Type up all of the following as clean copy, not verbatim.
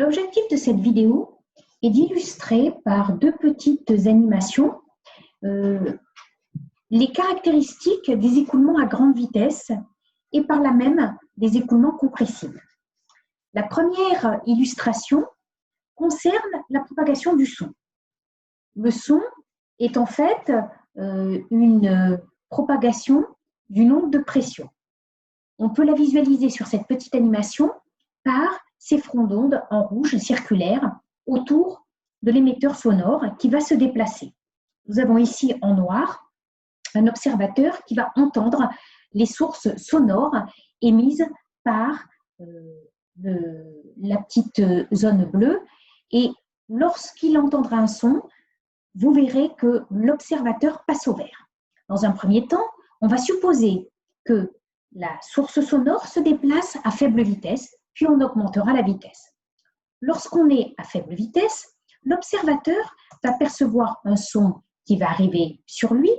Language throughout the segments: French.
L'objectif de cette vidéo est d'illustrer par deux petites animations les caractéristiques des écoulements à grande vitesse et par là même des écoulements compressibles. La première illustration concerne la propagation du son. Le son est en fait une propagation d'une onde de pression. On peut la visualiser sur cette petite animation par ces fronts d'onde en rouge circulaires autour de l'émetteur sonore qui va se déplacer. Nous avons ici en noir un observateur qui va entendre les sources sonores émises par la petite zone bleue, et lorsqu'il entendra un son, vous verrez que l'observateur passe au vert. Dans un premier temps, on va supposer que la source sonore se déplace à faible vitesse, puis on augmentera la vitesse. Lorsqu'on est à faible vitesse, l'observateur va percevoir un son qui va arriver sur lui,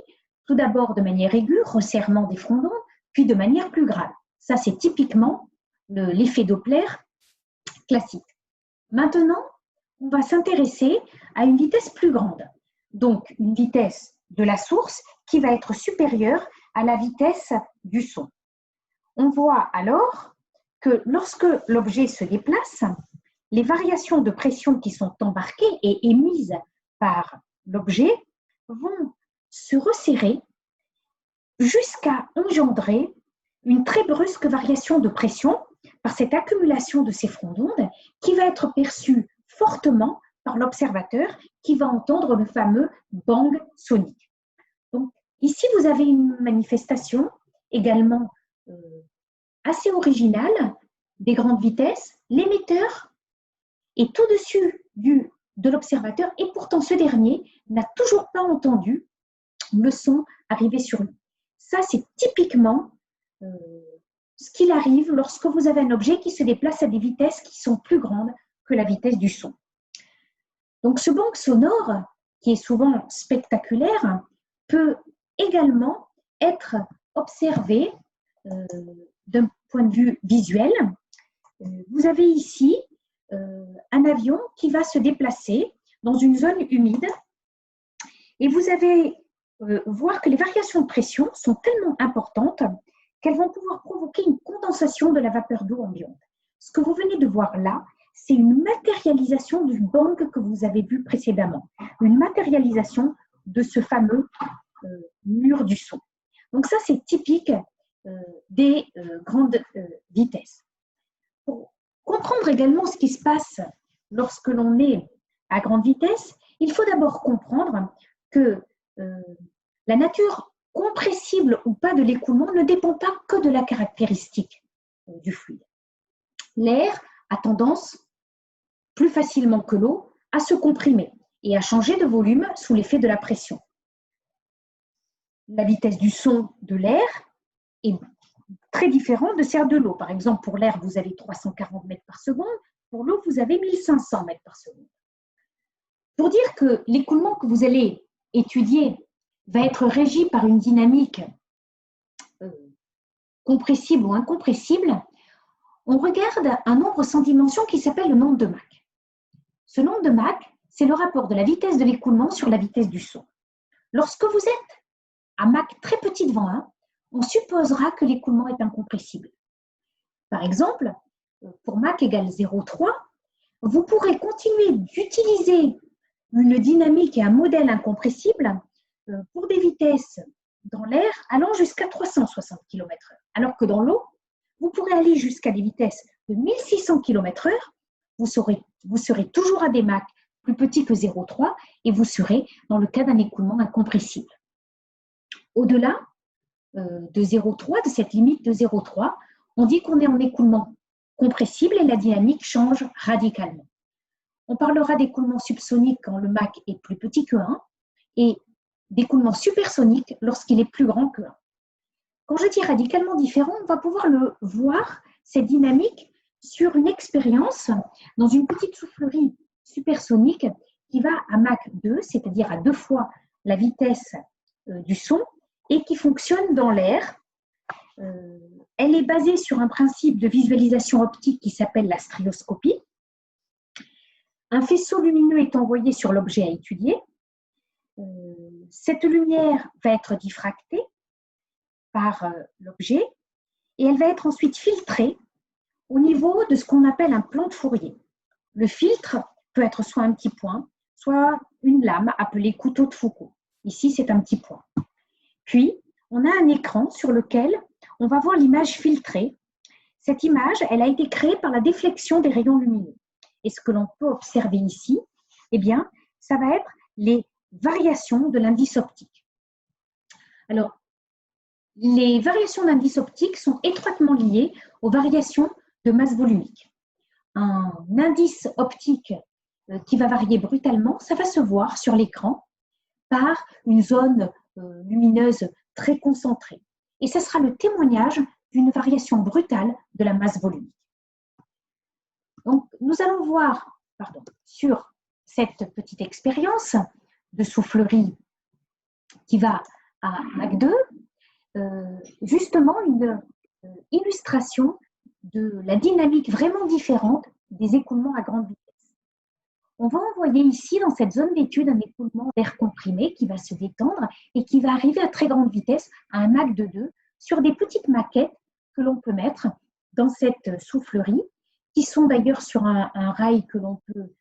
tout d'abord de manière aiguë, resserrement des fronts d'onde, puis de manière plus grave. Ça, c'est typiquement l'effet Doppler classique. Maintenant, on va s'intéresser à une vitesse plus grande, donc une vitesse de la source qui va être supérieure à la vitesse du son. On voit alors que lorsque l'objet se déplace, les variations de pression qui sont embarquées et émises par l'objet vont se resserrer jusqu'à engendrer une très brusque variation de pression par cette accumulation de ces fronts d'onde qui va être perçue fortement par l'observateur qui va entendre le fameux bang sonique. Donc, ici, vous avez une manifestation également assez originale des grandes vitesses. L'émetteur est au-dessus de l'observateur et pourtant ce dernier n'a toujours pas entendu le son arriver sur lui. Ça, c'est typiquement ce qu'il arrive lorsque vous avez un objet qui se déplace à des vitesses qui sont plus grandes que la vitesse du son. Donc, ce bang sonore, qui est souvent spectaculaire, peut également être observé d'un point de vue visuel. Vous avez ici un avion qui va se déplacer dans une zone humide et vous allez voir que les variations de pression sont tellement importantes qu'elles vont pouvoir provoquer une condensation de la vapeur d'eau ambiante. Ce que vous venez de voir là, c'est une matérialisation du bang que vous avez vu précédemment, une matérialisation de ce fameux mur du son. Donc ça, c'est typique des grandes vitesses. Pour comprendre également ce qui se passe lorsque l'on est à grande vitesse, il faut d'abord comprendre que la nature compressible ou pas de l'écoulement ne dépend pas que de la caractéristique du fluide. L'air a tendance, plus facilement que l'eau, à se comprimer et à changer de volume sous l'effet de la pression. La vitesse du son de l'air est très différente de celle de l'eau. Par exemple, pour l'air, vous avez 340 mètres par seconde. Pour l'eau, vous avez 1500 mètres par seconde. Pour dire que l'écoulement que vous allez étudier va être régi par une dynamique compressible ou incompressible, on regarde un nombre sans dimension qui s'appelle le nombre de Mach. Ce nombre de Mach, c'est le rapport de la vitesse de l'écoulement sur la vitesse du son. Lorsque vous êtes à Mach très petit devant 1, on supposera que l'écoulement est incompressible. Par exemple, pour Mach égale 0,3, vous pourrez continuer d'utiliser une dynamique et un modèle incompressible pour des vitesses dans l'air allant jusqu'à 360 km/h. Alors que dans l'eau, vous pourrez aller jusqu'à des vitesses de 1600 km/h, vous serez toujours à des Mach plus petits que 0,3 et vous serez dans le cas d'un écoulement incompressible. Au-delà de 0,3, de cette limite de 0,3, on dit qu'on est en écoulement compressible et la dynamique change radicalement. On parlera d'écoulement subsonique quand le Mach est plus petit que 1 et d'écoulement supersonique lorsqu'il est plus grand que 1. Quand je dis radicalement différent, on va pouvoir le voir, cette dynamique, sur une expérience dans une petite soufflerie supersonique qui va à Mach 2, c'est-à-dire à 2 fois la vitesse du son, et qui fonctionne dans l'air. Elle est basée sur un principe de visualisation optique qui s'appelle la strioscopie. un faisceau lumineux est envoyé sur l'objet à étudier. Cette lumière va être diffractée par l'objet et elle va être ensuite filtrée au niveau de ce qu'on appelle un plan de Fourier. Le filtre peut être soit un petit point, soit une lame appelée couteau de Foucault. Ici, c'est un petit point. Puis, on a un écran sur lequel on va voir l'image filtrée. Cette image, elle a été créée par la déflexion des rayons lumineux. Et ce que l'on peut observer ici, eh bien, ça va être les variations de l'indice optique. Alors, les variations d'indice optique sont étroitement liées aux variations de masse volumique. Un indice optique qui va varier brutalement, ça va se voir sur l'écran par une zone lumineuse très concentrée. Et ce sera le témoignage d'une variation brutale de la masse volumique. Donc, nous allons voir sur cette petite expérience de soufflerie qui va à Mach 2, justement une illustration de la dynamique vraiment différente des écoulements à grande vitesse. On va envoyer ici, dans cette zone d'étude, un écoulement d'air comprimé qui va se détendre et qui va arriver à très grande vitesse, à un Mach de 2, sur des petites maquettes que l'on peut mettre dans cette soufflerie, qui sont d'ailleurs sur un rail que l'on peut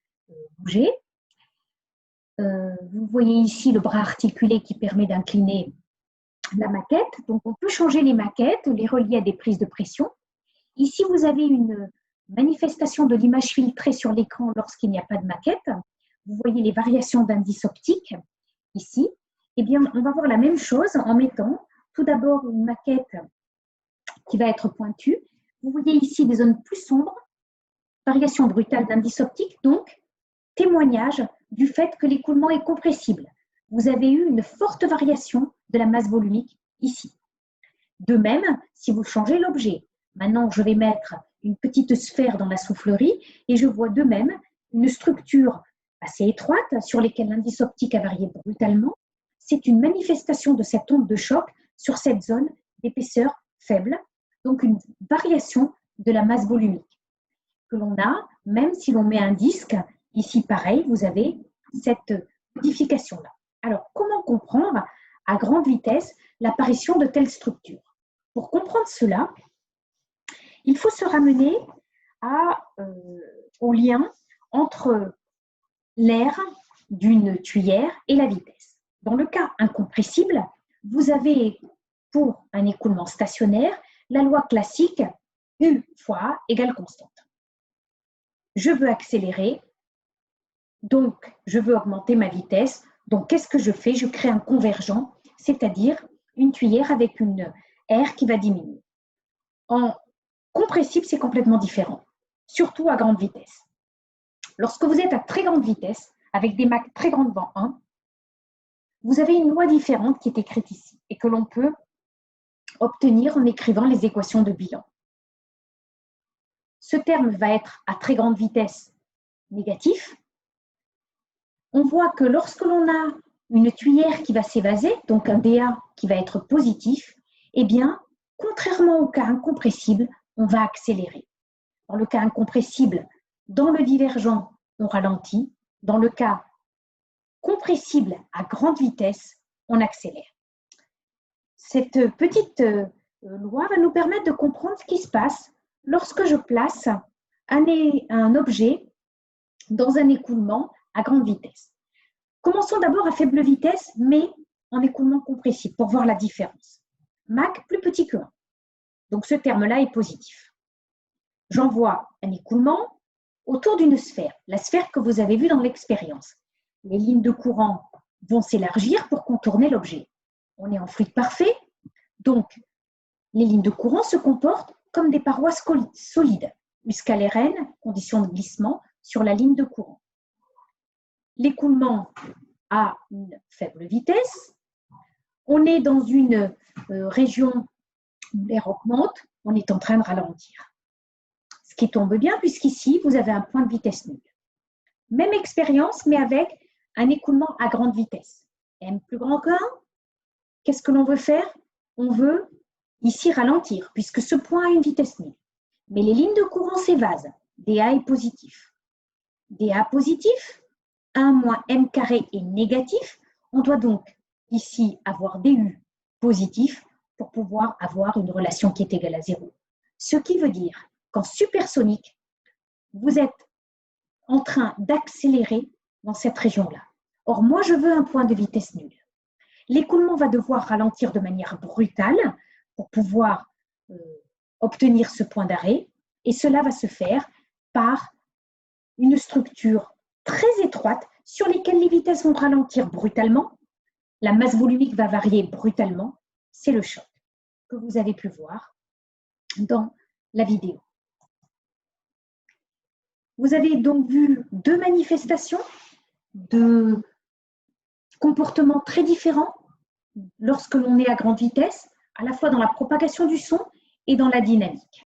bouger. Vous voyez ici le bras articulé qui permet d'incliner la maquette. Donc, on peut changer les maquettes, les relier à des prises de pression. Ici, vous avez une manifestation de l'image filtrée sur l'écran lorsqu'il n'y a pas de maquette. Vous voyez les variations d'indice optique ici. Eh bien, on va voir la même chose en mettant tout d'abord une maquette qui va être pointue. Vous voyez ici des zones plus sombres, variation brutale d'indice optique, donc témoignage du fait que l'écoulement est compressible. Vous avez eu une forte variation de la masse volumique ici. De même, si vous changez l'objet, maintenant je vais mettre une petite sphère dans la soufflerie et je vois de même une structure assez étroite sur laquelle l'indice optique a varié brutalement. C'est une manifestation de cette onde de choc sur cette zone d'épaisseur faible, donc une variation de la masse volumique que l'on a, même si l'on met un disque. Ici, pareil, vous avez cette modification-là. Alors, comment comprendre à grande vitesse l'apparition de telles structures? Pour comprendre cela, il faut se ramener au lien entre l'air d'une tuyère et la vitesse. Dans le cas incompressible, vous avez pour un écoulement stationnaire la loi classique U fois A égale constante. Je veux accélérer, donc je veux augmenter ma vitesse. Donc, qu'est-ce que je fais? Je crée un convergent, c'est-à-dire une tuyère avec une air qui va diminuer. En compressible, c'est complètement différent, surtout à grande vitesse. Lorsque vous êtes à très grande vitesse, avec des Mach très grands devant 1, vous avez une loi différente qui est écrite ici et que l'on peut obtenir en écrivant les équations de bilan. Ce terme va être à très grande vitesse négatif. On voit que lorsque l'on a une tuyère qui va s'évaser, donc un dA qui va être positif, eh bien, contrairement au cas incompressible, on va accélérer. Dans le cas incompressible, dans le divergent, on ralentit. Dans le cas compressible à grande vitesse, on accélère. Cette petite loi va nous permettre de comprendre ce qui se passe lorsque je place un objet dans un écoulement à grande vitesse. Commençons d'abord à faible vitesse, mais en écoulement compressible, pour voir la différence. Mach plus petit que 1. Donc ce terme-là est positif. J'envoie un écoulement autour d'une sphère, la sphère que vous avez vue dans l'expérience. Les lignes de courant vont s'élargir pour contourner l'objet. On est en fluide parfait, donc les lignes de courant se comportent comme des parois solides. Euskal-Rn, condition de glissement sur la ligne de courant. L'écoulement à une faible vitesse. On est dans une région où l'air augmente, on est en train de ralentir. Ce qui tombe bien puisqu'ici, vous avez un point de vitesse nulle. Même expérience, mais avec un écoulement à grande vitesse. M plus grand que 1, qu'est-ce que l'on veut faire? On veut ici ralentir, puisque ce point a une vitesse nulle. Mais les lignes de courant s'évasent, dA est positif. dA positif, 1 moins m carré est négatif. On doit donc ici avoir du positif pour pouvoir avoir une relation qui est égale à 0. Ce qui veut dire qu'en supersonique, vous êtes en train d'accélérer dans cette région-là. Or, moi, je veux un point de vitesse nul. L'écoulement va devoir ralentir de manière brutale pour pouvoir obtenir ce point d'arrêt, et cela va se faire par une structure très étroite sur lesquelles les vitesses vont ralentir brutalement, la masse volumique va varier brutalement, c'est le choc que vous avez pu voir dans la vidéo. Vous avez donc vu deux manifestations de comportements très différents lorsque l'on est à grande vitesse, à la fois dans la propagation du son et dans la dynamique.